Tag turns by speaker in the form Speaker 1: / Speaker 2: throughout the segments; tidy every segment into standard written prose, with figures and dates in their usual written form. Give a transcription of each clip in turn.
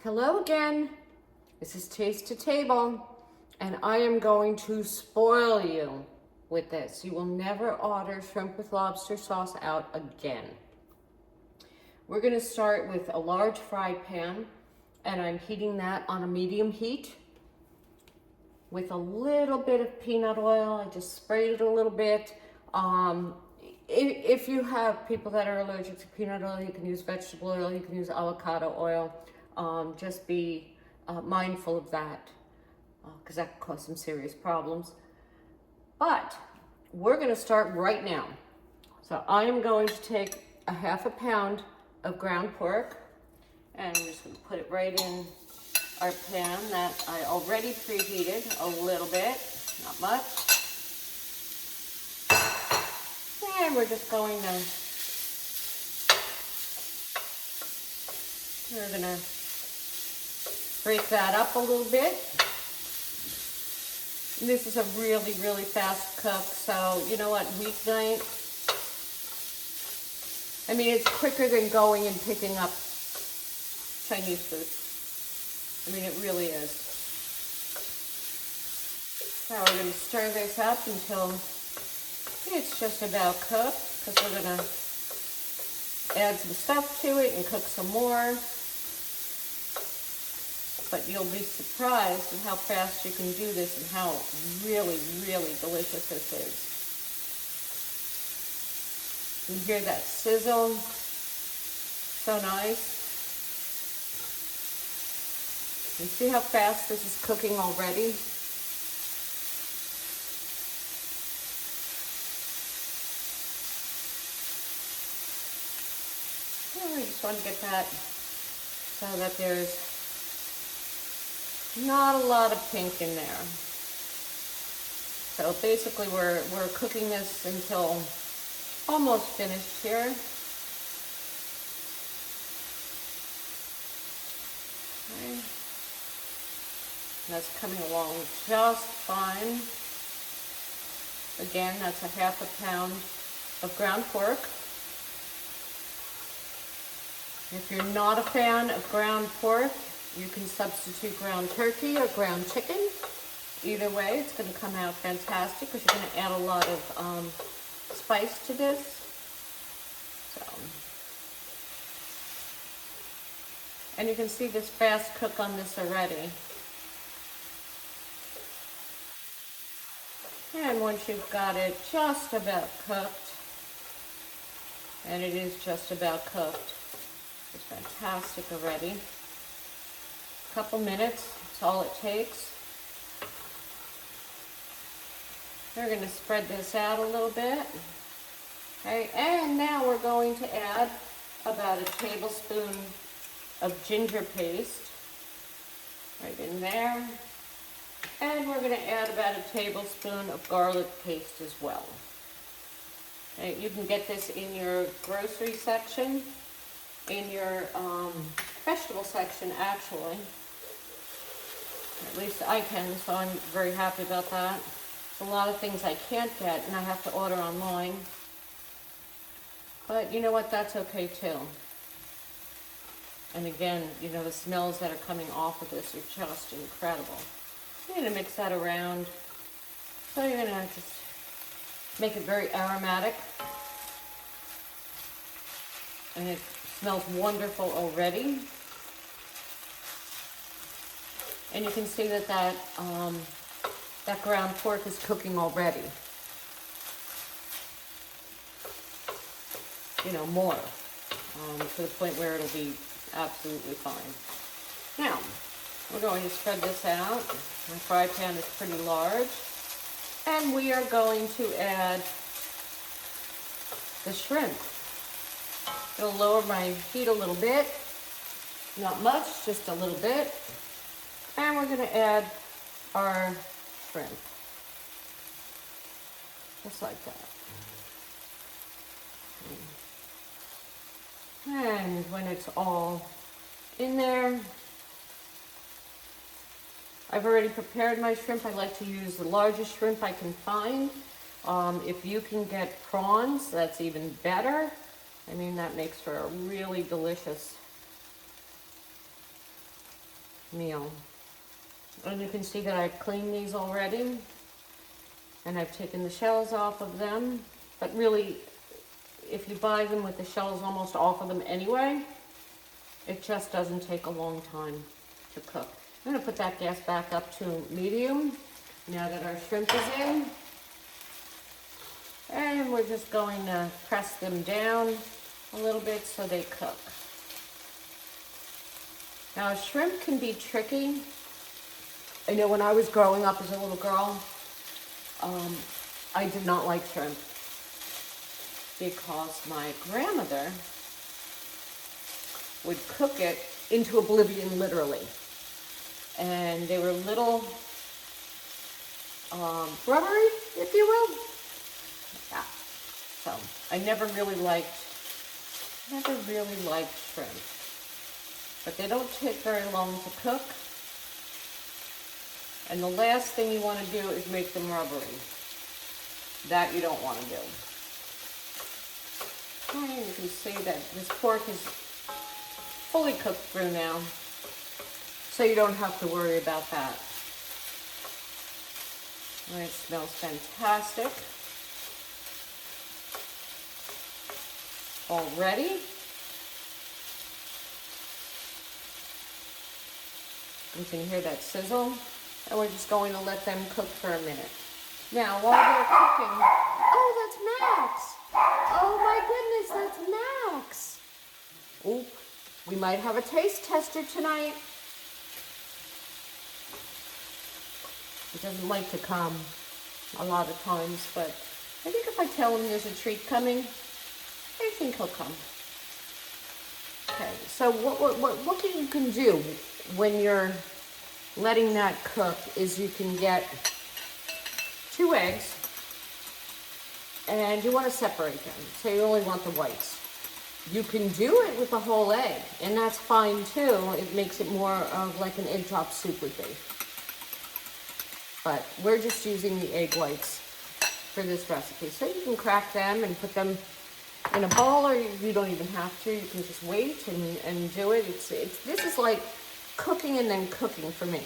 Speaker 1: Hello again. This is Taste to Table, and I am going to spoil you with this. You will never order shrimp with lobster sauce out again. We're going to start with a large fry pan, and I'm heating that on a medium heat with a little bit of peanut oil. I just sprayed it a little bit. If you have people that are allergic to peanut oil, you can use vegetable oil, you can use avocado oil. Just be mindful of that because that could cause some serious problems. But we're going to start right now. So I am going to take a half a pound of ground pork, and I'm just going to put it right in our pan that I already preheated a little bit, not much. And we're just going to break that up a little bit. This is a really, really fast cook, so you know what, weeknight, I mean, it's quicker than going and picking up Chinese food. I mean, it really is. Now we're going to stir this up until it's just about cooked, because we're going to add some stuff to it and cook some more. But you'll be surprised at how fast you can do this and how really, really delicious this is. You hear that sizzle? So nice. You see how fast this is cooking already? Oh, I just want to get that so that there's not a lot of pink in there. So basically we're cooking this until almost finished here. Okay. That's coming along just fine. Again, that's a half a pound of ground pork. If you're not a fan of ground pork, you can substitute ground turkey or ground chicken. Either way, it's going to come out fantastic because you're going to add a lot of spice to this. So, and you can see this fast cook on this already. And once you've got it just about cooked, and it is just about cooked, it's fantastic already. Couple minutes, that's all it takes. We're going to spread this out a little bit. Okay, and now we're going to add about a tablespoon of ginger paste right in there. And we're going to add about a tablespoon of garlic paste as well. Okay, you can get this in your grocery section, in your vegetable section actually. At least I can, so I'm very happy about that. There's a lot of things I can't get and I have to order online. But you know what, that's okay too. And again, you know, the smells that are coming off of this are just incredible. You're going to mix that around. So you're going to just make it very aromatic. And it smells wonderful already. And you can see that that ground pork is cooking already. You know, more. To the point where it'll be absolutely fine. Now, we're going to spread this out. My fry pan is pretty large. And we are going to add the shrimp. It'll lower my heat a little bit. Not much, just a little bit. And we're going to add our shrimp. Just like that. And when it's all in there, I've already prepared my shrimp. I like to use the largest shrimp I can find. If you can get prawns, that's even better. I mean, that makes for a really delicious meal. And you can see that I've cleaned these already, and I've taken the shells off of them. But really, if you buy them with the shells almost off of them anyway, it just doesn't take a long time to cook. I'm gonna put that gas back up to medium now that our shrimp is in. And we're just going to press them down a little bit so they cook. Now, shrimp can be tricky. I know when I was growing up as a little girl, I did not like shrimp because my grandmother would cook it into oblivion, literally. And they were little rubbery, if you will. Yeah. So I never really liked shrimp. But they don't take very long to cook. And the last thing you want to do is make them rubbery. That you don't want to do. And you can see that this pork is fully cooked through now. So you don't have to worry about that. It smells fantastic. Already. You can hear that sizzle. And we're just going to let them cook for a minute. Now, while they're cooking, oh, that's Max. Oh my goodness, that's Max. Oop, we might have a taste tester tonight. He doesn't like to come a lot of times, but I think if I tell him there's a treat coming, I think he'll come. Okay, so what you can do when you're letting that cook is you can get 2 eggs, and you want to separate them, so you only want the whites. You can do it with the whole egg, and that's fine too. It makes it more of like an egg drop soup would be. But we're just using the egg whites for this recipe. So you can crack them and put them in a bowl, or you don't even have to. You can just wait and do it. This is like cooking and then cooking for me.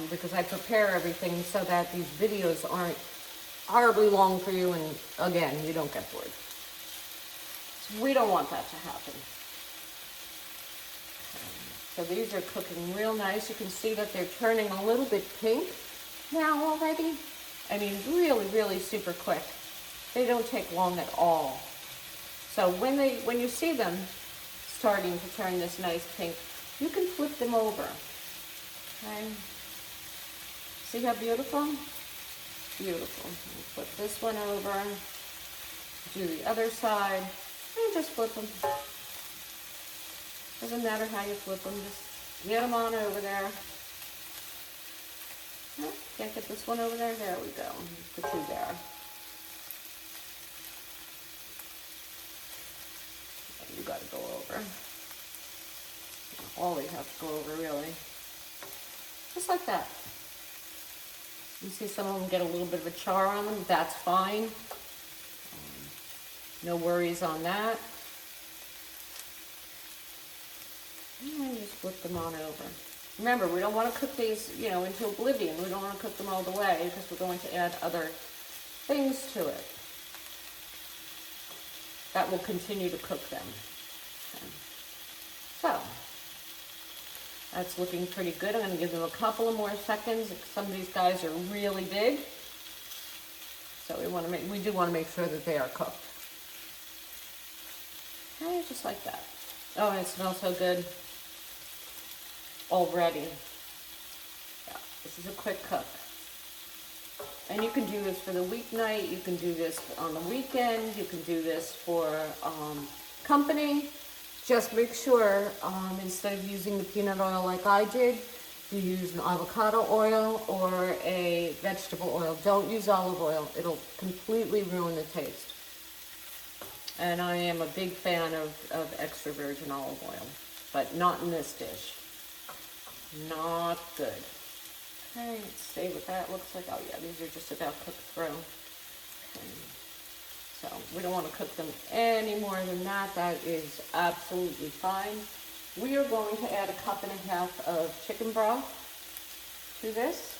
Speaker 1: Because I prepare everything so that these videos aren't horribly long for you, and again, you don't get bored. So we don't want that to happen. So these are cooking real nice. You can see that they're turning a little bit pink now already. I mean, really, really super quick. They don't take long at all. So when you see them starting to turn this nice pink, you can flip them over. Okay. See how beautiful? Beautiful. Flip this one over. Do the other side, and just flip them. Doesn't matter how you flip them, just get them on over there. Oh, can't get this one over there? There we go. Put 2 there. You got to go over. All you have to go over, really. Just like that. You see some of them get a little bit of a char on them. That's fine. No worries on that. And just flip them on over. Remember, we don't want to cook these, into oblivion. We don't want to cook them all the way because we're going to add other things to it that will continue to cook them. Okay. So, that's looking pretty good. I'm going to give them a couple of more seconds. Some of these guys are really big. So we do want to make sure that they are cooked. Okay, just like that. Oh, and it smells so good already. Yeah, this is a quick cook. And you can do this for the weeknight. You can do this on the weekend. You can do this for company. Just make sure instead of using the peanut oil like I did, you use an avocado oil or a vegetable oil. Don't use olive oil. It'll completely ruin the taste. And I am a big fan of extra virgin olive oil, but not in this dish. Not good. Okay, let's see what that looks like. Oh yeah, these are just about cooked through. Okay. So we don't want to cook them any more than that. That is absolutely fine. we are going to add 1.5 cups of chicken broth to this.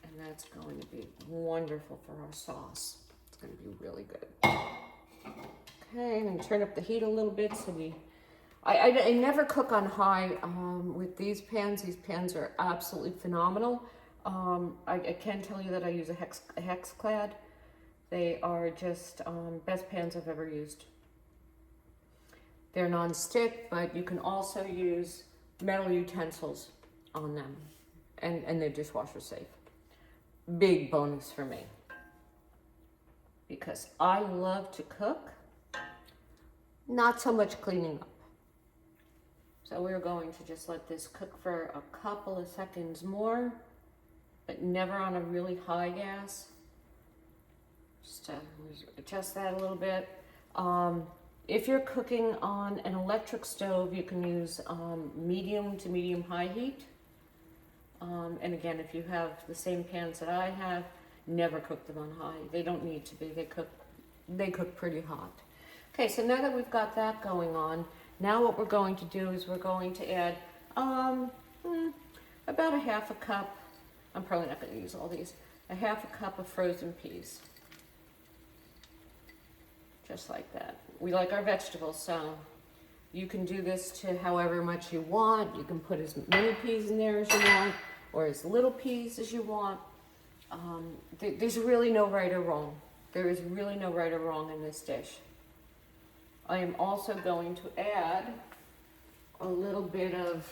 Speaker 1: And that's going to be wonderful for our sauce. It's going to be really good. Okay, I'm going to turn up the heat a little bit so I never cook on high with these pans. These pans are absolutely phenomenal. I can tell you that I use a hex clad. They are just best pans I've ever used. They're non-stick, but you can also use metal utensils on them, and they're dishwasher safe. Big bonus for me, because I love to cook, not so much cleaning up. So we're going to just let this cook for a couple of seconds more, but never on a really high gas. Just adjust that a little bit. If you're cooking on an electric stove, you can use medium to medium high heat. And again, if you have the same pans that I have, never cook them on high. They don't need to be. They cook pretty hot. Okay, so now that we've got that going on, now what we're going to do is we're going to add about 1/2 cup. I'm probably not going to use all these. 1/2 cup of frozen peas. Just like that. We like our vegetables, so you can do this to however much you want. You can put as many peas in there as you want, or as little peas as you want. There's really no right or wrong. There is really no right or wrong in this dish. I am also going to add a little bit of,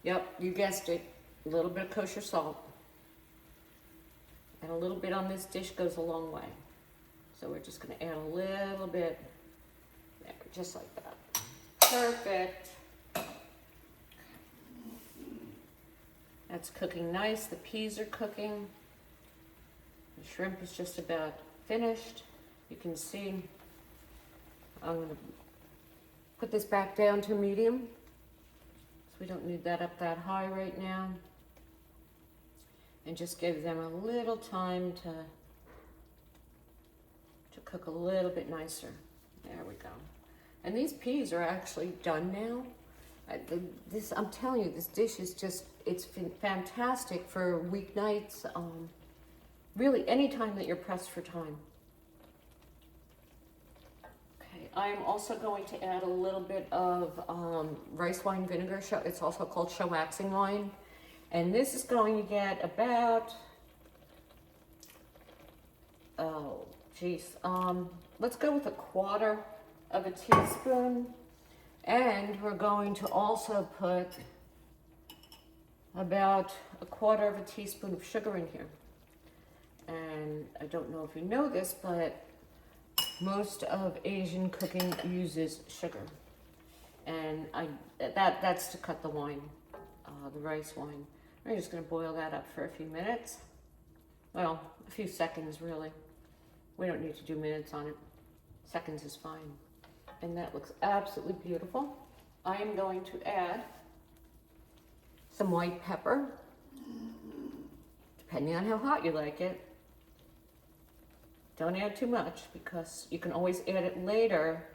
Speaker 1: yep, you guessed it, a little bit of kosher salt. And a little bit on this dish goes a long way. So we're just going to add a little bit, there, just like that. Perfect. That's cooking nice. The peas are cooking. The shrimp is just about finished. You can see I'm going to put this back down to medium. So we don't need that up that high right now. And just give them a little time to cook a little bit nicer. There we go. And these peas are actually done now. I'm telling you, this dish is just, it's fantastic for weeknights. Really, any time that you're pressed for time. Okay, I'm also going to add a little bit of rice wine vinegar. It's also called shoaxing wine. And this is going to get about, oh, geez. Let's go with 1/4 of a teaspoon. And we're going to also put about 1/4 of a teaspoon of sugar in here. And I don't know if you know this, but most of Asian cooking uses sugar. And that's to cut the wine, the rice wine. I'm just going to boil that up for a few minutes. Well, a few seconds, really. We don't need to do minutes on it. Seconds is fine. And that looks absolutely beautiful. I am going to add some white pepper, depending on how hot you like it. Don't add too much, because you can always add it later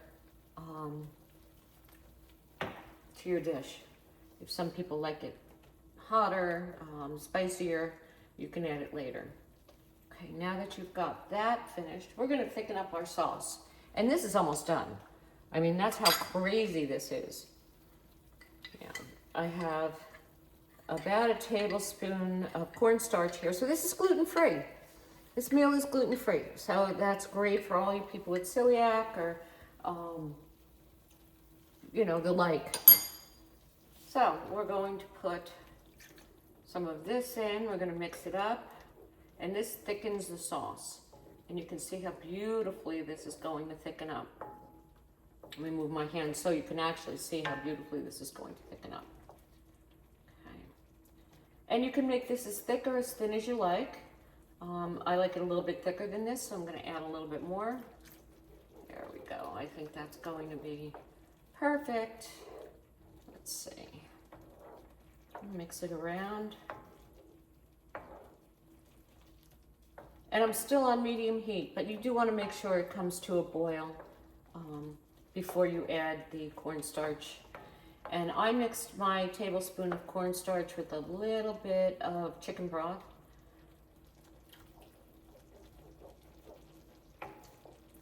Speaker 1: to your dish. If some people like it hotter, spicier, you can add it later. Okay, now that you've got that finished, we're going to thicken up our sauce. And this is almost done. I mean, that's how crazy this is. Yeah, I have about a tablespoon of cornstarch here. So this is gluten-free. This meal is gluten-free. So that's great for all you people with celiac or, you know, the like. So we're going to put some of this in. We're going to mix it up. And this thickens the sauce. And you can see how beautifully this is going to thicken up. Let me move my hand so you can actually see how beautifully this is going to thicken up. Okay. And you can make this as thick or as thin as you like. I like it a little bit thicker than this, so I'm going to add a little bit more. There we go. I think that's going to be perfect. Let's see. Mix it around. And I'm still on medium heat, but you do want to make sure it comes to a boil before you add the cornstarch. And I mixed my tablespoon of cornstarch with a little bit of chicken broth.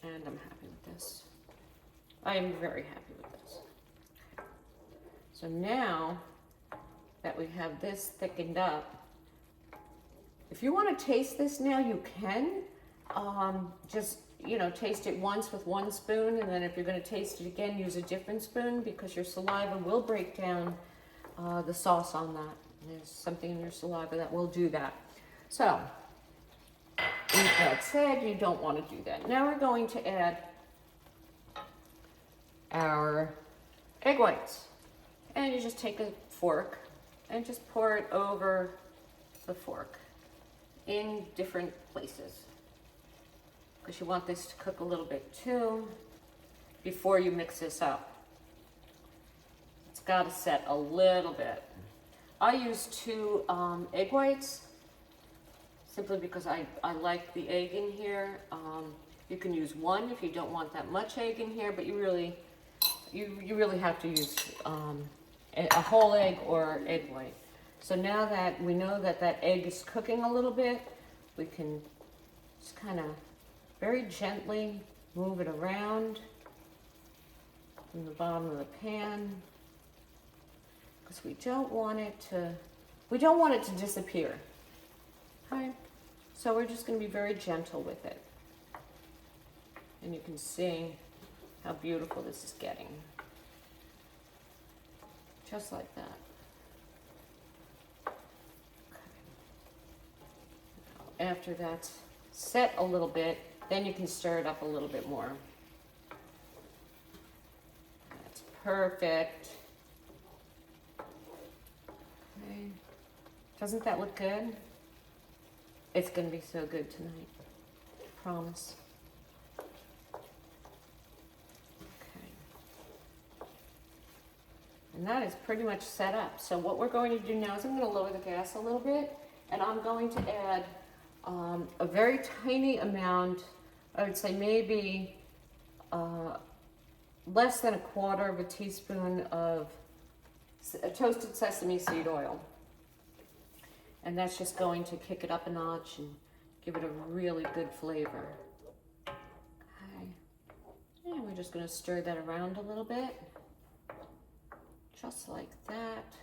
Speaker 1: And I'm happy with this. I am very happy with this. Okay. So now that we have this thickened up, if you want to taste this now, you can. Just, you know, taste it once with one spoon, and then if you're going to taste it again, use a different spoon, because your saliva will break down the sauce on that. There's something in your saliva that will do that. So, with that said, you don't want to do that. Now we're going to add our egg whites. And you just take a fork and just pour it over the fork in different places, because you want this to cook a little bit too before you mix this up. It's got to set a little bit. I use 2 egg whites simply because I like the egg in here. You can use 1 if you don't want that much egg in here, but you really have to use a whole egg or egg white. So now that we know that that egg is cooking a little bit, we can just kind of very gently move it around in the bottom of the pan, because we don't want it to disappear. Okay? So we're just going to be very gentle with it. And you can see how beautiful this is getting. Just like that. After that's set a little bit, then you can stir it up a little bit more. That's perfect. Okay. Doesn't that look good? It's going to be so good tonight. I promise. Okay. And that is pretty much set up. So what we're going to do now is I'm going to lower the gas a little bit, and I'm going to add a very tiny amount, I would say maybe less than 1/4 teaspoon of toasted sesame seed oil. And that's just going to kick it up a notch and give it a really good flavor. Okay. And we're just going to stir that around a little bit, just like that.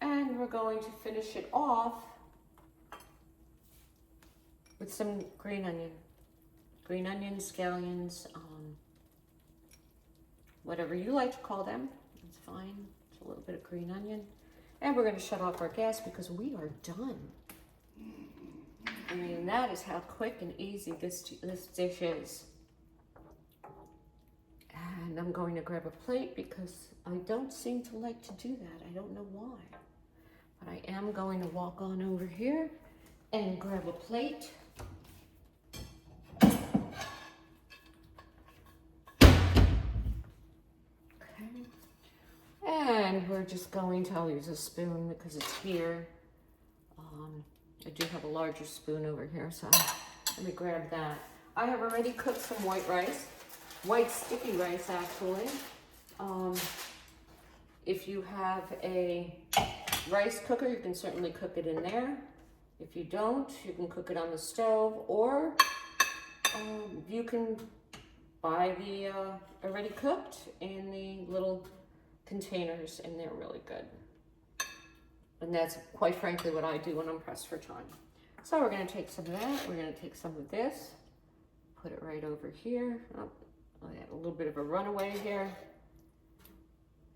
Speaker 1: And we're going to finish it off with some green onion. Green onion, scallions, whatever you like to call them, it's fine. It's a little bit of green onion. And we're going to shut off our gas because we are done. I mean, that is how quick and easy this dish is. And I'm going to grab a plate because I don't seem to like to do that. I don't know why. But I am going to walk on over here and grab a plate. And we're just going to, I'll use a spoon because it's here. I do have a larger spoon over here, so let me grab that. I have already cooked some white rice, white sticky rice actually. If you have a rice cooker, you can certainly cook it in there. If you don't, you can cook it on the stove, or you can buy the already cooked in the little containers, and they're really good. And that's quite frankly what I do when I'm pressed for time. So we're going to take some of that. We're going to take some of this, put it right over here. Oh, I had a little bit of a runaway here.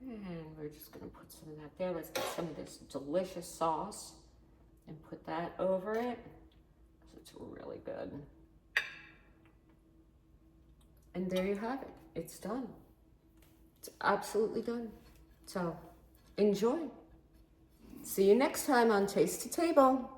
Speaker 1: And we're just going to put some of that there. Let's get some of this delicious sauce and put that over it. It's really good. And there you have it. It's done. It's absolutely done. So enjoy. See you next time on Taste to Table.